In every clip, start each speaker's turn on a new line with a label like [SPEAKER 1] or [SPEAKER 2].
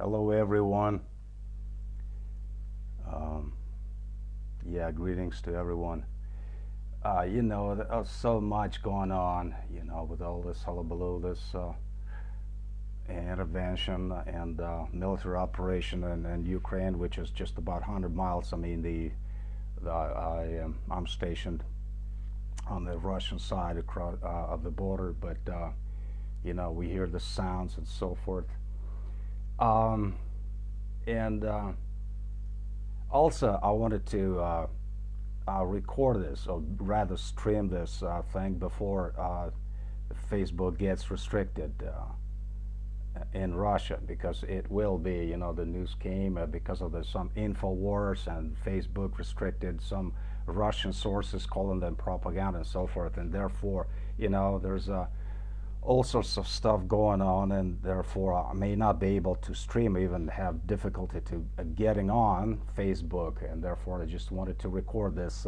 [SPEAKER 1] Hello everyone. Greetings to everyone. There's so much going on, with all this hullabaloo, this intervention and military operation in Ukraine, which is just about 100 miles. I mean, I'm stationed on the Russian side across of the border, but we hear the sounds and so forth. And Also, I wanted to record this, or rather stream this thing before Facebook gets restricted in Russia, because it will be, the news came because of some info wars, and Facebook restricted some Russian sources, calling them propaganda and so forth, and therefore, there's all sorts of stuff going on, and therefore I may not be able to stream, even have difficulty to getting on Facebook, and therefore I just wanted to record this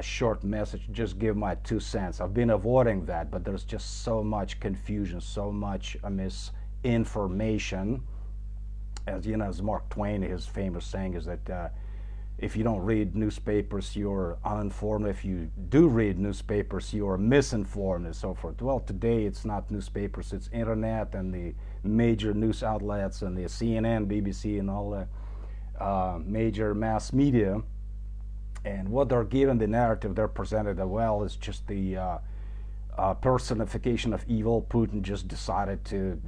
[SPEAKER 1] short message, just give my 2 cents. I've been avoiding that, but there's just so much confusion, so much misinformation. As Mark Twain, his famous saying is that if you don't read newspapers, you're uninformed. If you do read newspapers, you're misinformed, and so forth. Well, today it's not newspapers, it's internet and the major news outlets and the CNN, BBC, and all the major mass media. And what they're given, the narrative they're presented is just the personification of evil. Putin just decided to,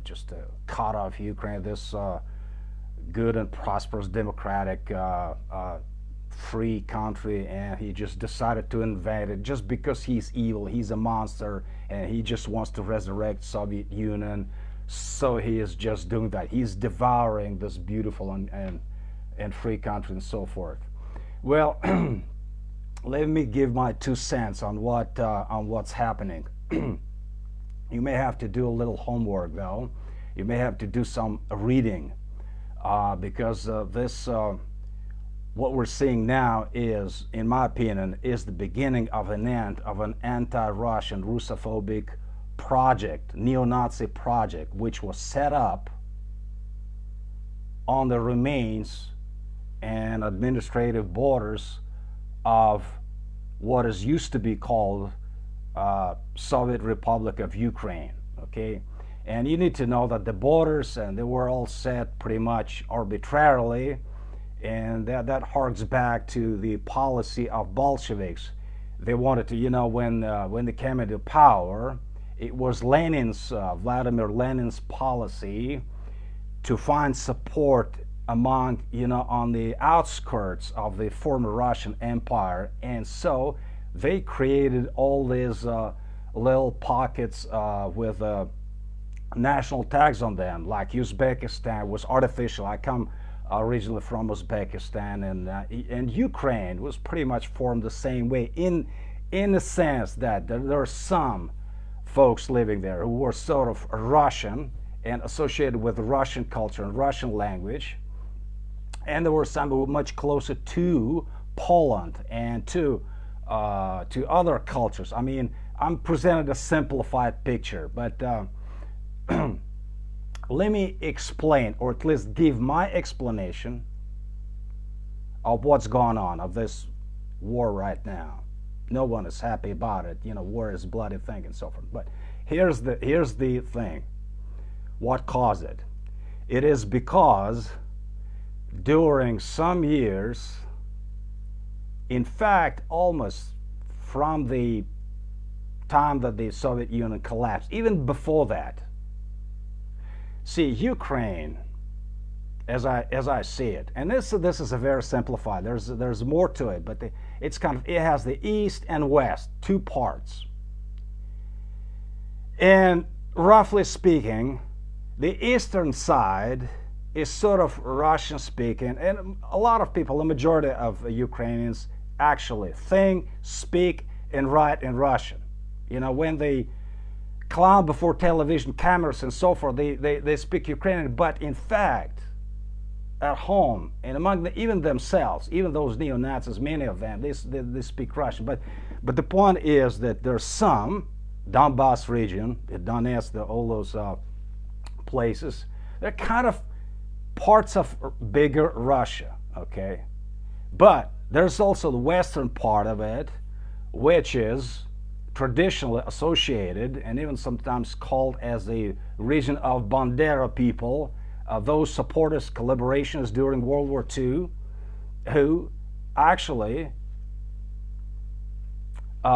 [SPEAKER 1] just cut off Ukraine, this good and prosperous, democratic, free country, and he just decided to invade it just because he's evil, he's a monster, and he just wants to resurrect Soviet Union. So he is just doing that. He's devouring this beautiful and free country and so forth. Well, let me give my 2 cents on what's happening. You may have to do a little homework, though. You may have to do some reading. Because what we're seeing now is, in my opinion, is the beginning of an end of an anti-Russian, Russophobic project, neo-Nazi project, which was set up on the remains and administrative borders of what is used to be called Soviet Republic of Ukraine. Okay. And you need to know that the borders, and they were all set pretty much arbitrarily, and that harks back to the policy of Bolsheviks. They wanted to, when they came into power, it was Vladimir Lenin's policy to find support among, on the outskirts of the former Russian Empire, and so they created all these little pockets with national tags on them, like Uzbekistan was artificial. I come originally from Uzbekistan, and Ukraine was pretty much formed the same way, in the sense that there are some folks living there who were sort of Russian and associated with Russian culture and Russian language, and there were some who were much closer to Poland and to other cultures. I mean, I'm presenting a simplified picture, but let me explain, or at least give my explanation of what's going on, of this war right now. No one is happy about it. War is a bloody thing and so forth. But here's the thing. What caused it? It is because during some years, in fact, almost from the time that the Soviet Union collapsed, even before that. See, Ukraine, as I see it, and this is a very simplified. There's more to it, but it has the east and west, 2 parts. And roughly speaking, the eastern side is sort of Russian speaking, and a lot of people, the majority of Ukrainians, actually think, speak, and write in Russian. When they clown before television cameras and so forth, they speak Ukrainian, but in fact, at home and among even themselves, even those neo-Nazis, many of them, they speak Russian. But the point is that there's some Donbass region, Donetsk, all those places, They're kind of parts of bigger Russia, okay? But there's also the western part of it, which is traditionally associated and even sometimes called as the region of Bandera people, those supporters, collaborations during World War II, who actually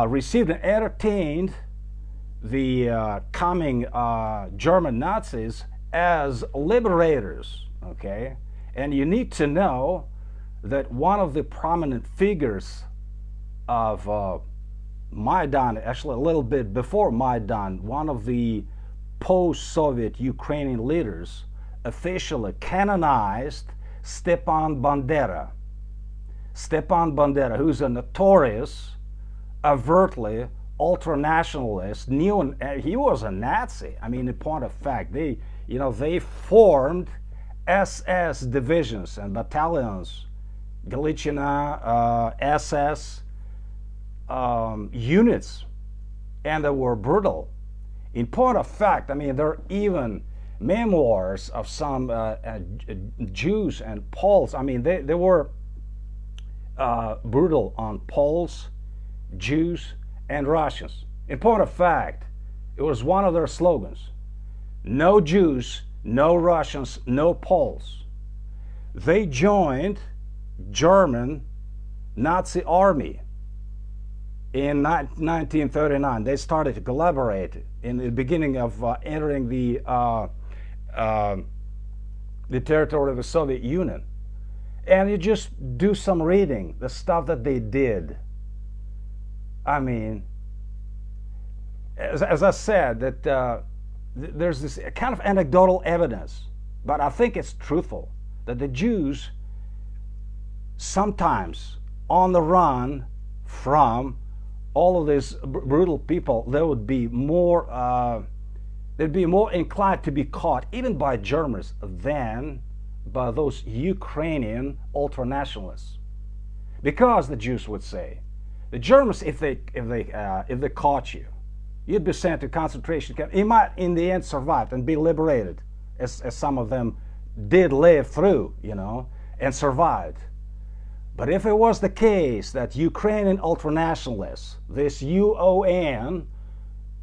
[SPEAKER 1] received and entertained the coming German Nazis as liberators, okay? And you need to know that one of the prominent figures of Maidan, actually a little bit before Maidan, one of the post-Soviet Ukrainian leaders officially canonized Stepan Bandera. Stepan Bandera, who's a notorious, overtly ultranationalist, he was a Nazi. I mean, in point of fact, they formed SS divisions and battalions, Galiciana, SS units, and they were brutal. In point of fact, I mean, there are even memoirs of some Jews and Poles. I mean, they were brutal on Poles, Jews, and Russians. In point of fact, it was one of their slogans: no Jews, no Russians, no Poles. They joined German Nazi army in 1939. They started to collaborate in the beginning of entering the territory of the Soviet Union. And you just do some reading, the stuff that they did. I mean, as I said, that there's this kind of anecdotal evidence, but I think it's truthful, that the Jews sometimes on the run from all of these brutal people, they would be more, they'd be more inclined to be caught even by Germans than by those Ukrainian ultranationalists, because the Jews would say, the Germans, if they caught you, you'd be sent to concentration camp. You might, in the end, survive and be liberated, as some of them did live through, and survived. But if it was the case that Ukrainian ultranationalists, this OUN,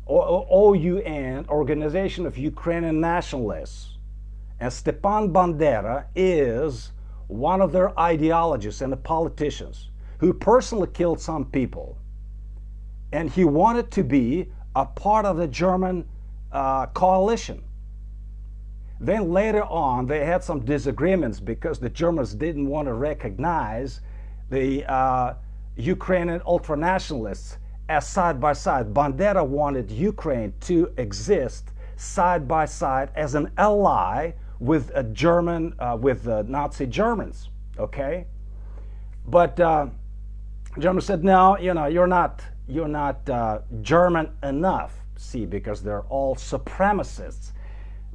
[SPEAKER 1] Organization of Ukrainian Nationalists, and Stepan Bandera is one of their ideologists and the politicians who personally killed some people, and he wanted to be a part of the German coalition. Then later on, they had some disagreements because the Germans didn't want to recognize the Ukrainian ultranationalists as side by side. Bandera wanted Ukraine to exist side by side as an ally with with Nazi Germans. Okay, but Germans said, no, you're not German enough. See, because they're all supremacists.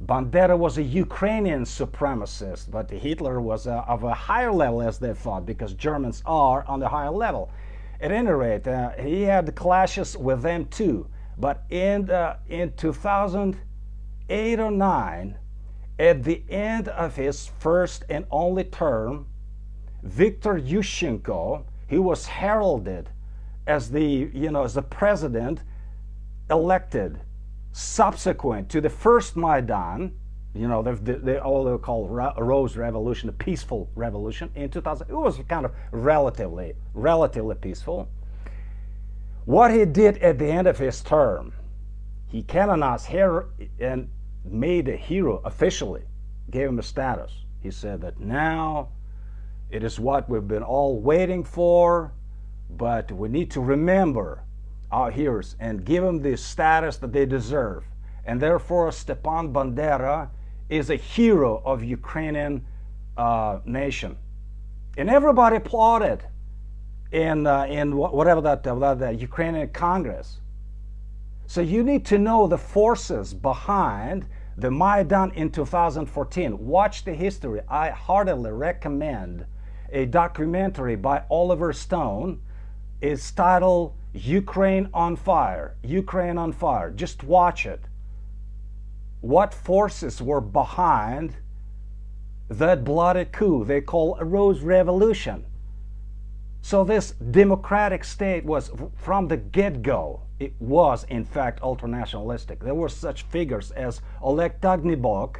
[SPEAKER 1] Bandera was a Ukrainian supremacist, but Hitler was of a higher level, as they thought, because Germans are on the higher level. At any rate, he had clashes with them too. But in 2008 or 9, at the end of his first and only term, Viktor Yushchenko, he was heralded as the president elected subsequent to the first Maidan, they all call Rose Revolution, a peaceful revolution in 2000. It was kind of relatively peaceful. What he did at the end of his term, he canonized and made a hero officially, gave him a status. He said that now it is what we've been all waiting for, but we need to remember our heroes and give them the status that they deserve. And therefore, Stepan Bandera is a hero of Ukrainian nation. And everybody applauded in whatever that Ukrainian Congress. So you need to know the forces behind the Maidan in 2014. Watch the history. I heartily recommend a documentary by Oliver Stone. It's titled Ukraine on Fire. Ukraine on Fire. Just watch it. what forces were behind that bloody coup they call a Rose Revolution. So this democratic state was, from the get-go, it was in fact ultranationalistic. There were such figures as Oleg Tagnibok,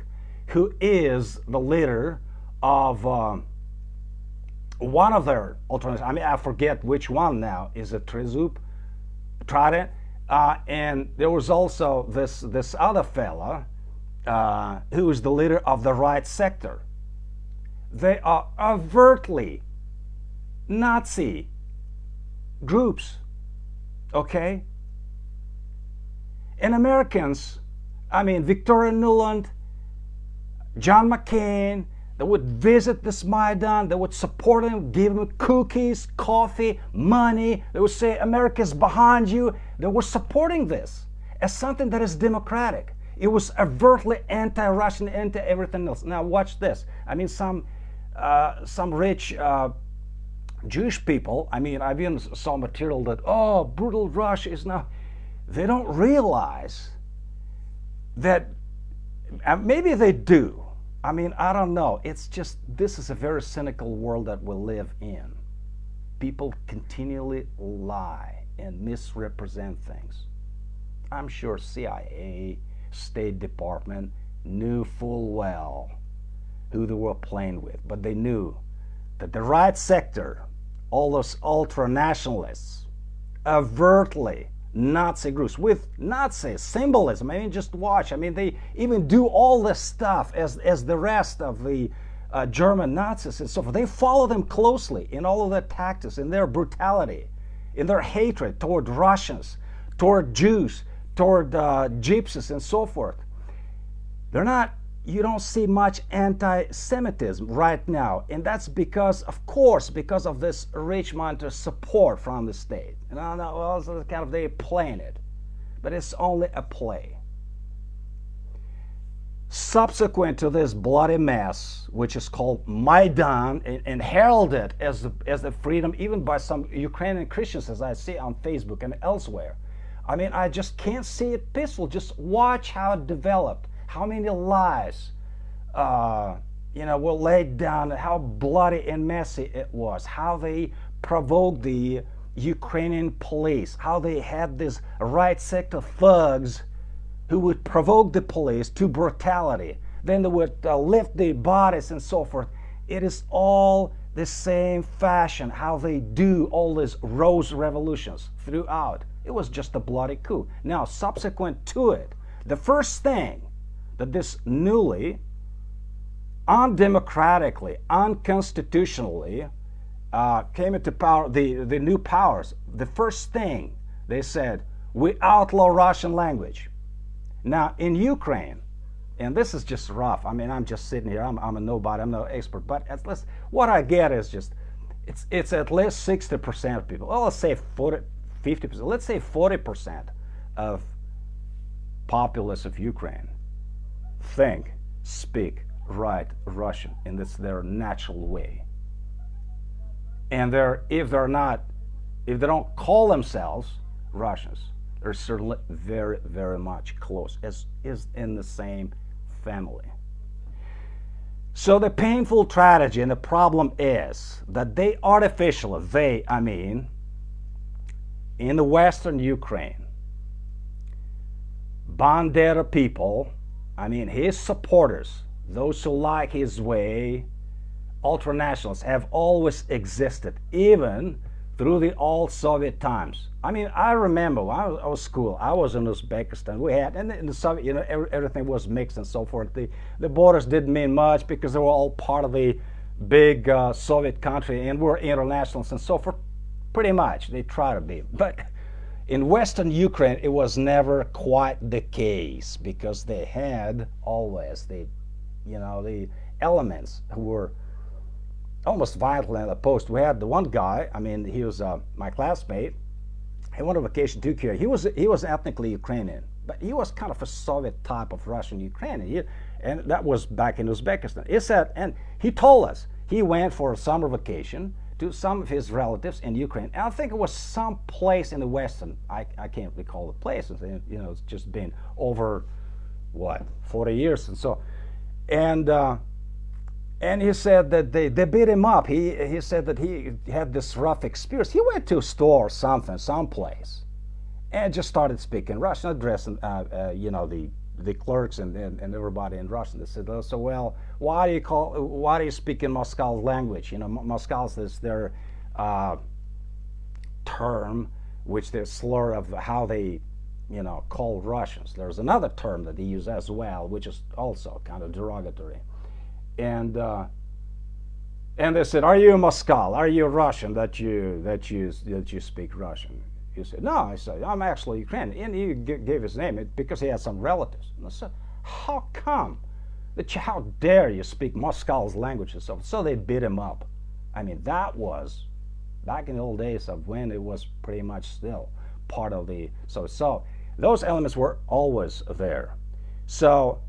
[SPEAKER 1] who is the leader of one of their ultranationalists. I mean, I forget which one now. Is it Trezub? Trident? And there was also this other fella who is the leader of the right sector. They are overtly Nazi groups, okay? And Americans, I mean, Victoria Nuland, John McCain, they would visit this Maidan, they would support him, give him cookies, coffee, money. They would say, America's behind you. They were supporting this as something that is democratic. It was overtly anti-Russian, anti-everything else. Now watch this. I mean, some rich Jewish people, I mean, I've even saw material that, oh, brutal Russia is now, they don't realize that, maybe they do. I mean, I don't know. It's just, this is a very cynical world that we live in. People continually lie and misrepresent things. I'm sure CIA, State Department knew full well who they were playing with, but they knew that the right sector, all those ultra-nationalists, overtly Nazi groups with Nazi symbolism. I mean, just watch. I mean, they even do all this stuff as the rest of the German Nazis and so forth. They follow them closely in all of their tactics, in their brutality, in their hatred toward Russians, toward Jews, toward gypsies and so forth. They're not, you don't see much anti-Semitism right now. And that's because, of course, because of this Richmond support from the state. And I know, well, it's kind of, they're playing it. But it's only a play. Subsequent to this bloody mess, which is called Maidan, and heralded as the freedom, even by some Ukrainian Christians, as I see on Facebook and elsewhere. I mean, I just can't see it peaceful. Just watch how it developed. How many lies, were laid down, how bloody and messy it was, how they provoked the Ukrainian police, how they had these right sector thugs who would provoke the police to brutality. Then they would lift the bodies and so forth. It is all the same fashion, how they do all these rose revolutions throughout. It was just a bloody coup. Now, subsequent to it, the first thing that this newly, undemocratically, unconstitutionally came into power, the new powers, the first thing they said, we outlaw Russian language. Now in Ukraine, and this is just rough, I mean, I'm just sitting here, I'm a nobody, I'm no expert, but at least what I get is just, it's at least 60% of people, well, let's say 40, 50%, let's say 40% of populace of Ukraine think, speak, write Russian, and it's their natural way. And if they don't call themselves Russians, they're certainly very, very much close, as is in the same family. So the painful tragedy and the problem is that they artificially, in the Western Ukraine, Bandera people, his supporters, those who like his way, ultranationalists, have always existed, even through the old Soviet times. I remember when I was school, I was in Uzbekistan. We had, and in the Soviet, everything was mixed and so forth. The borders didn't mean much because they were all part of the big Soviet country and were internationalists and so forth. Pretty much, they try to be. But in Western Ukraine, it was never quite the case because they had always the elements who were almost violently opposed. We had the one guy, he was my classmate. He went on vacation to Kiev. He was ethnically Ukrainian, but he was kind of a Soviet type of Russian Ukrainian. And that was back in Uzbekistan. He said, and he told us, he went for a summer vacation to some of his relatives in Ukraine. And I think it was some place in the Western, I can't recall the place, it's just been over what, 40 years. And so, and he said that they beat him up. He said that he had this rough experience. He went to a store, someplace, and just started speaking Russian, addressing, the clerks and everybody in Russian. They said, oh, so well, why do you speak in Moscow's language? Moscow's is their term, which their slur of how they, call Russians. There's another term that they use as well, which is also kind of derogatory. And they said, "Are you Moscow? Are you Russian that you speak Russian?" He said, "No." I said, "I'm actually Ukrainian." And he gave his name because he had some relatives. And I said, "How come? How dare you speak Moscow's language?" And so they beat him up. I mean, that was back in the old days of when it was pretty much still part of the so those elements were always there. So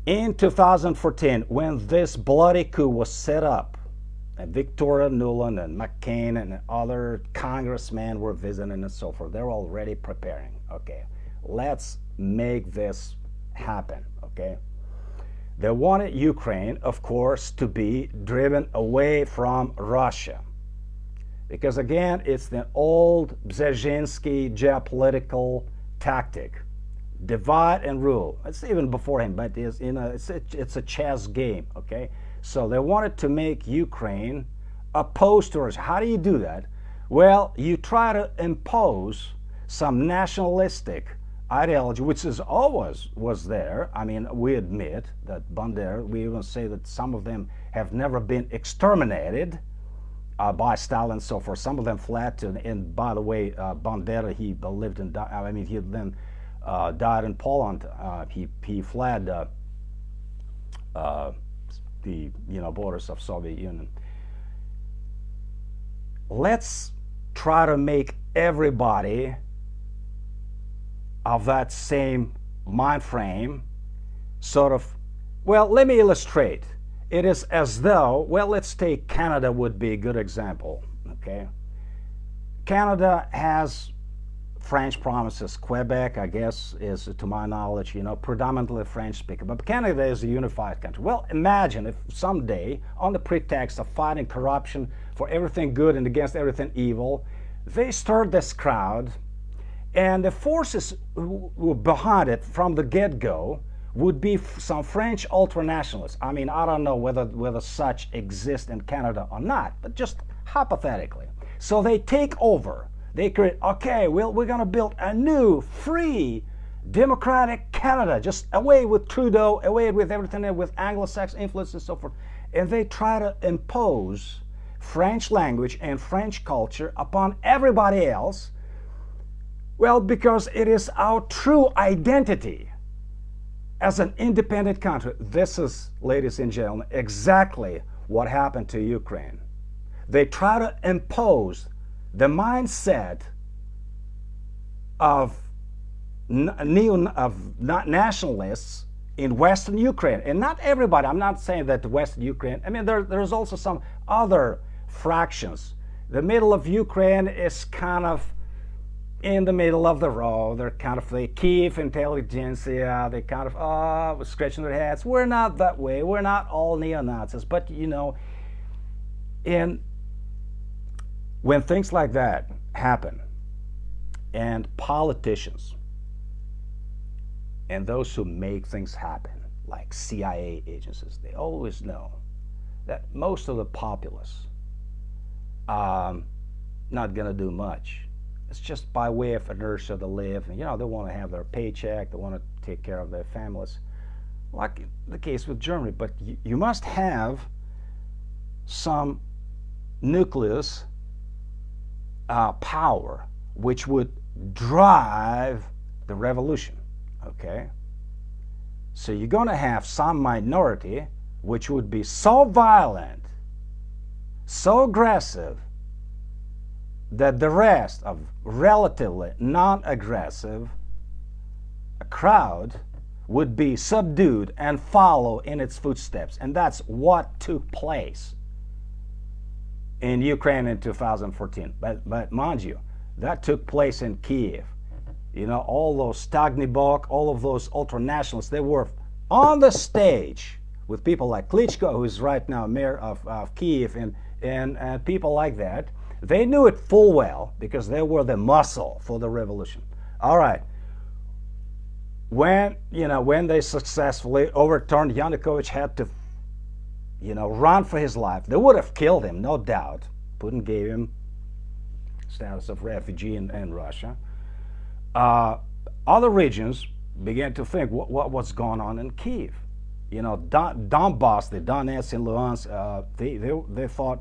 [SPEAKER 1] in 2014, when this bloody coup was set up, and Victoria Nuland and McCain and other congressmen were visiting and so forth, they're already preparing. Okay, let's make this happen. Okay, they wanted Ukraine, of course, to be driven away from Russia. Because again, it's the old Brzezinski geopolitical tactic. Divide and rule. It's even before him, but it's a chess game, okay? So they wanted to make Ukraine opposed to Russia. How do you do that? Well, you try to impose some nationalistic ideology, which is always was there. I mean, we admit that we even say that some of them have never been exterminated by Stalin and so forth. Some of them fled to, and by the way, Bandera, he lived in, I mean, he then died in Poland. He fled the borders of Soviet Union. Let's try to make everybody of that same mind frame sort of, well, let me illustrate. It is as though, well, let's take Canada would be a good example, okay? Canada has French provinces. Quebec, I guess, is, to my knowledge, predominantly French speaker. But Canada is a unified country. Well, imagine if someday, on the pretext of fighting corruption for everything good and against everything evil, they stirred this crowd, and the forces who were behind it from the get-go would be some French ultranationalists. I mean, I don't know whether such exist in Canada or not, but just hypothetically. So they take over. They create, okay, well, we're going to build a new, free, democratic Canada, just away with Trudeau, away with everything, with Anglo-Saxon influence and so forth. And they try to impose French language and French culture upon everybody else. Well, because it is our true identity as an independent country. This is, ladies and gentlemen, exactly what happened to Ukraine. They try to impose the mindset of nationalists in Western Ukraine. And not everybody, I'm not saying that the Western Ukraine, I mean, there's also some other fractions. The middle of Ukraine is kind of in the middle of the road. They're kind of the Kiev intelligentsia. They kind of, scratching their heads. We're not that way. We're not all neo-Nazis. But, and when things like that happen, and politicians and those who make things happen, like CIA agencies, they always know that most of the populace are not going to do much. It's just by way of inertia to live, and they want to have their paycheck, they want to take care of their families, like the case with Germany. But you must have some nucleus power which would drive the revolution, okay? So you're going to have some minority which would be so violent, so aggressive, that the rest of relatively non-aggressive crowd would be subdued and follow in its footsteps. And that's what took place in Ukraine in 2014. But mind you, that took place in Kiev. You know, all those Stagnibok, all of those ultranationalists, they were on the stage with people like Klitschko, who is right now mayor of Kiev, and people like that. They knew it full well because they were the muscle for the revolution. All right. When they successfully overturned, Yanukovych had to, run for his life. They would have killed him, no doubt. Putin gave him status of refugee in Russia. Other regions began to think what's going on in Kiev. Donbass, the Donetsk and Luhansk, they thought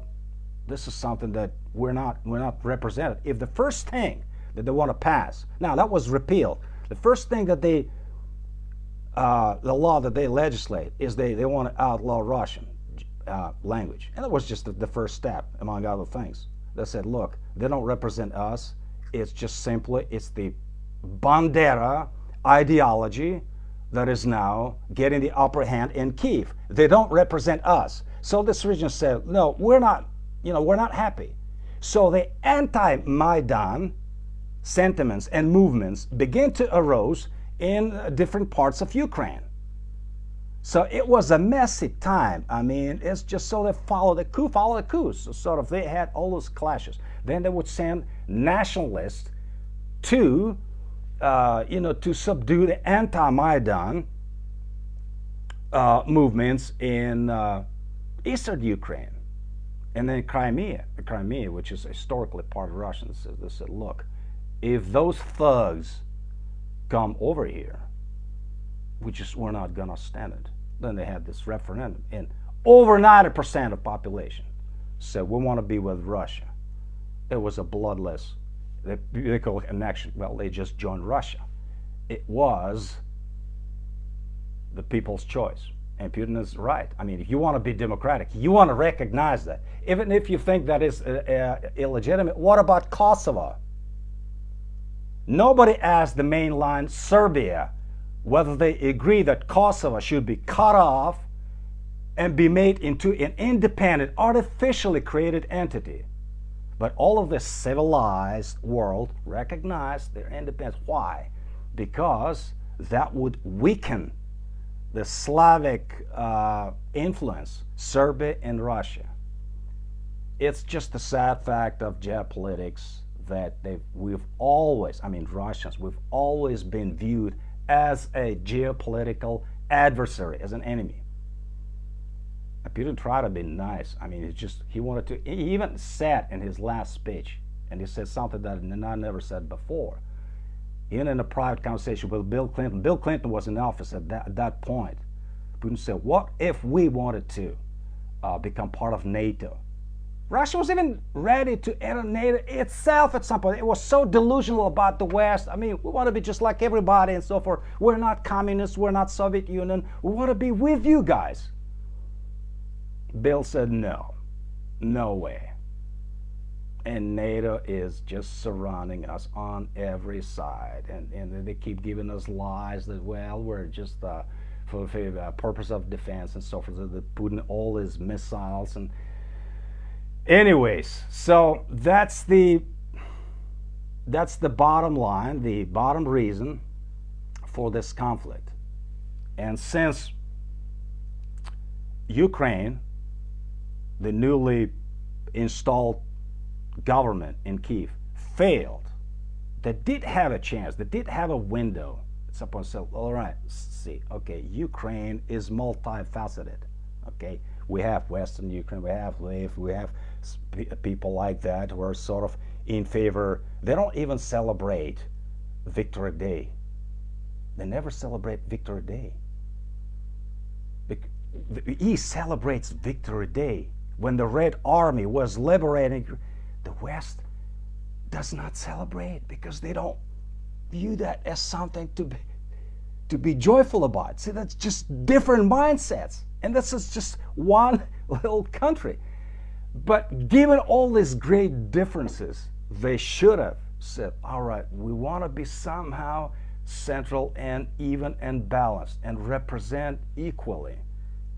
[SPEAKER 1] this is something that we're not represented. If the first thing that they want to pass, now that was repealed, the first thing that the law that they legislate is they want to outlaw Russian language, and that was just the first step, among other things. They said, look, they don't represent us. It's just simply the Bandera ideology that is now getting the upper hand in Kiev. They don't represent us. So this region said, no, we're not happy. So the anti-Maidan sentiments and movements began to arise in different parts of Ukraine. So it was a messy time. I mean, it's just so they follow the coup. So sort of they had all those clashes. Then they would send nationalists to subdue the anti-Maidan movements in eastern Ukraine. And then Crimea, which is historically part of Russia, they said, look, if those thugs come over here, we're not going to stand it. Then they had this referendum, and over 90% of population said, we want to be with Russia. It was a bloodless, they call it annexion. Well, they just joined Russia. It was the people's choice. And Putin is right. I mean, if you want to be democratic, you want to recognize that. Even if you think that is illegitimate, what about Kosovo? Nobody asked the mainline Serbia whether they agree that Kosovo should be cut off and be made into an independent, artificially created entity. But all of the civilized world recognized their independence. Why? Because that would weaken the Slavic influence, Serbia and Russia. It's just a sad fact of geopolitics that we've always been viewed as a geopolitical adversary, as an enemy. Putin tried to be nice. I mean, he wanted to, he even said in his last speech, and he said something that I never said before. Even in a private conversation with Bill Clinton was in office at that point. Putin said, what if we wanted to become part of NATO? Russia was even ready to enter NATO itself at some point. It was so delusional about the West. I mean, we want to be just like everybody and so forth. We're not communists. We're not Soviet Union. We want to be with you guys. Bill said, no way. And NATO is just surrounding us on every side. And they keep giving us lies that, well, we're just for the purpose of defense and so forth. They're putting all his missiles and... Anyways, so that's the bottom line, the bottom reason for this conflict. And since Ukraine, the newly installed government in Kiev, failed, they did have a chance, they did have a window. Someone said, all right, see, okay, Ukraine is multifaceted, okay? We have Western Ukraine, we have Lviv, we have people like that who are sort of in favor. They don't even celebrate Victory Day. They never celebrate Victory Day. The East celebrates Victory Day. When the Red Army was liberating, the West does not celebrate because they don't view that as something to be joyful about. See, that's just different mindsets. And this is just one little country. But given all these great differences, they should have said, all right, we want to be somehow central and even and balanced and represent equally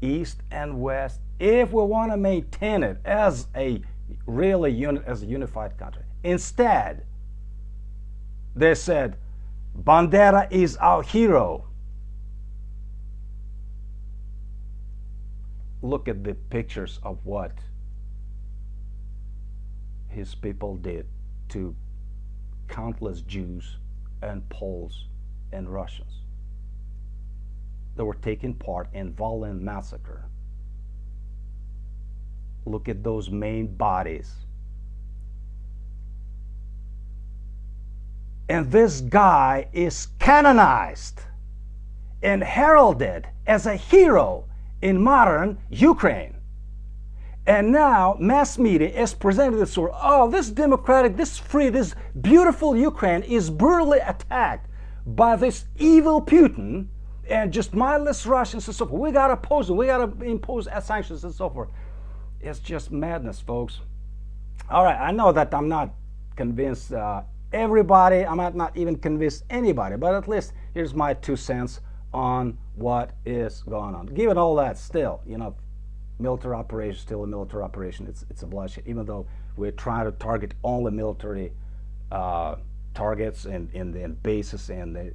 [SPEAKER 1] East and West if we want to maintain it as a really unified country. Instead, they said, Bandera is our hero. Look at the pictures of what his people did to countless Jews and Poles and Russians that were taking part in violent massacre. Look at those main bodies. And this guy is canonized and heralded as a hero in modern Ukraine. And now mass media is presented this sort, oh, this democratic, this free, this beautiful Ukraine is brutally attacked by this evil Putin and just mindless Russians and so forth. We got to oppose them. We got to impose sanctions and so forth. It's just madness, folks. All right, I know that I'm not convinced everybody. I might not even convince anybody, but at least here's my 2 cents on what is going on. Given all that, still, military operation, still a military operation. It's a bloodshed, even though we're trying to target only military targets and bases and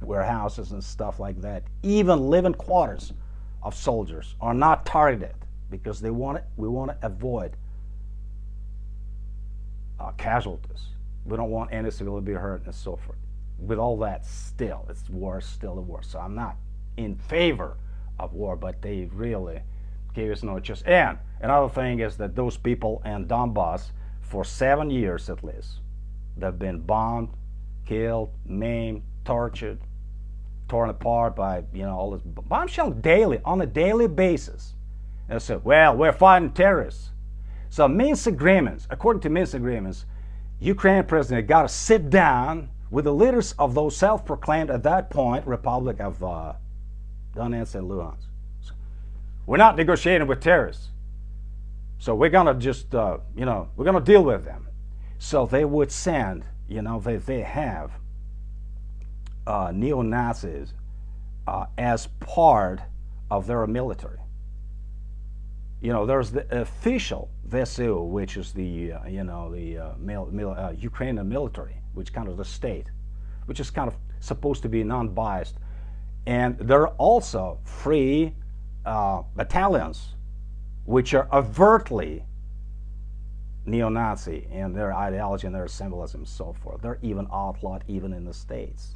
[SPEAKER 1] warehouses and stuff like that. Even living quarters of soldiers are not targeted because we want to avoid casualties. We don't want any civilian to be hurt and so forth. With all that, still, it's war, still a war. So I'm not in favor of war, but they really gave us no choice. And another thing is that those people in Donbass, for 7 years at least, they've been bombed, killed, maimed, tortured, torn apart by all this bombshell daily, on a daily basis. And they said, well, we're fighting terrorists. So Minsk agreements, according to Minsk agreements, Ukraine president got to sit down with the leaders of those self-proclaimed at that point Republic of Donetsk and Luhansk. So we're not negotiating with terrorists. So we're gonna just, we're gonna deal with them. So they would send, they have neo-Nazis as part of their military. There's the official VSU, which is the Ukrainian military, which kind of the state, which is kind of supposed to be non-biased, and there are also free battalions, which are overtly neo-Nazi in their ideology and their symbolism and so forth. They're even outlawed even in the States,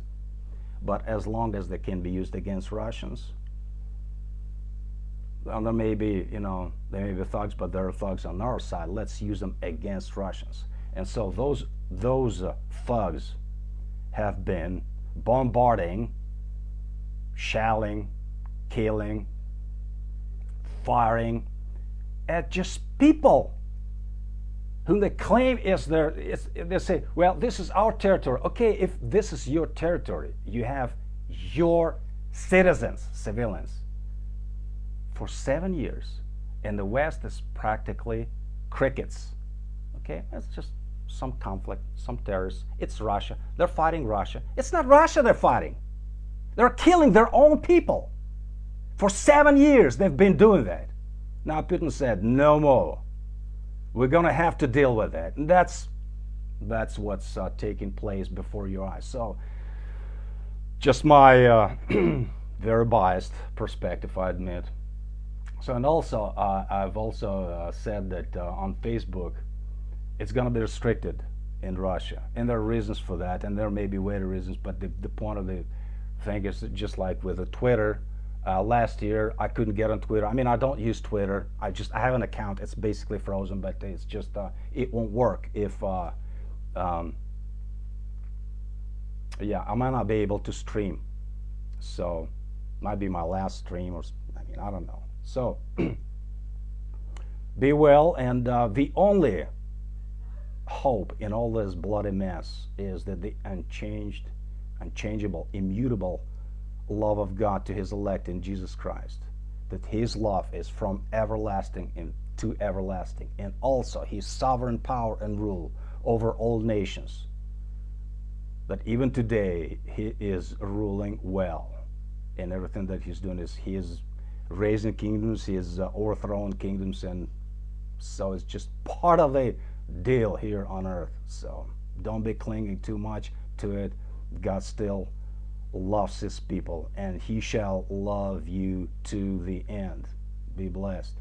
[SPEAKER 1] but as long as they can be used against Russians. Well, there may be, they may be thugs, but there are thugs on our side. Let's use them against Russians. And so those thugs have been bombarding, shelling, killing, firing at just people whom they claim is their. They say, well, this is our territory. Okay, if this is your territory, you have your citizens, civilians, for 7 years, and the West is practically crickets. Okay, that's just some conflict, some terrorists. It's Russia. They're fighting Russia. It's not Russia they're fighting. They're killing their own people. For 7 years they've been doing that. Now Putin said, no more. We're going to have to deal with that. And that's what's taking place before your eyes. So just my very biased perspective, I admit. So, and also, I've also said that on Facebook, it's going to be restricted in Russia. And there are reasons for that, and there may be weighty reasons, but the point of the thing is just like with the Twitter. Last year, I couldn't get on Twitter. I mean, I don't use Twitter. I have an account. It's basically frozen, but it's just, it won't work if, I might not be able to stream. So, might be my last stream, or, I don't know. So, be well, and the only hope in all this bloody mess is that the unchangeable, immutable love of God to his elect in Jesus Christ, that his love is from everlasting to everlasting, and also his sovereign power and rule over all nations, that even today he is ruling well, and everything that he's doing is he is raising kingdoms, he is overthrowing kingdoms, and so it's just part of a deal here on earth. So don't be clinging too much to it. God still loves his people, and he shall love you to the end. Be blessed.